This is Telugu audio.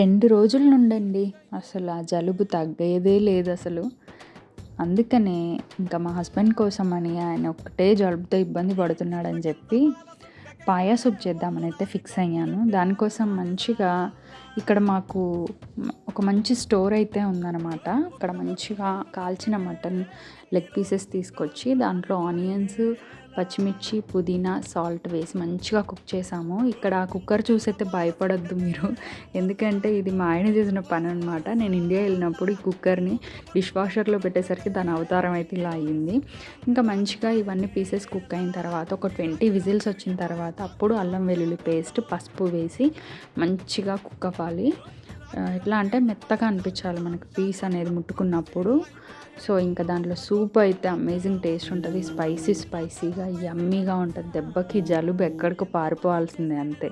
2 రోజుల నుండండి అసలు ఆ జలుబు తగ్గేదే లేదసలు. అందుకనే ఇంకా మా హస్బెండ్ కోసమని ఆయన ఒక్కటే జలుబుతో ఇబ్బంది పడుతున్నాడని చెప్పి పాయా సూప్ చేద్దామనైతే ఫిక్స్ అయ్యాను. దానికోసం మంచిగా ఇక్కడ మాకు ఒక మంచి స్టోర్ అయితే ఉందనమాట. అక్కడ మంచిగా కాల్చిన మటన్ లెగ్ పీసెస్ తీసుకొచ్చి దాంట్లో ఆనియన్స్, పచ్చిమిర్చి, పుదీనా, సాల్ట్ వేసి మంచిగా కుక్ చేసాము. ఇక్కడ కుక్కర్ చూసైతే భయపడొద్దు మీరు. ఎందుకంటే ఇది మా ఆయన చేసిన పని అనమాట. నేను ఇండియా వెళ్ళినప్పుడు ఈ కుక్కర్ని డిష్ వాషర్లో పెట్టేసరికి దాని అవతారం అయితే ఇలా అయ్యింది. ఇంకా మంచిగా ఇవన్నీ పీసెస్ కుక్ అయిన తర్వాత ఒక 20 విజిల్స్ వచ్చిన తర్వాత అప్పుడు అల్లం వెల్లుల్లి పేస్ట్, పసుపు వేసి మంచిగా కుక్ అవ్వాలి. ఎట్లా అంటే మెత్తగా అనిపించాలి మనకు పీస్ అనేది ముట్టుకున్నప్పుడు. సో ఇంకా దాంట్లో సూప్ అయితే అమేజింగ్ టేస్ట్ ఉంటుంది. స్పైసీగా యమ్మీగా ఉంటుంది. దెబ్బకి జలుబు ఎక్కడికో పారిపోవాల్సిందే అంతే.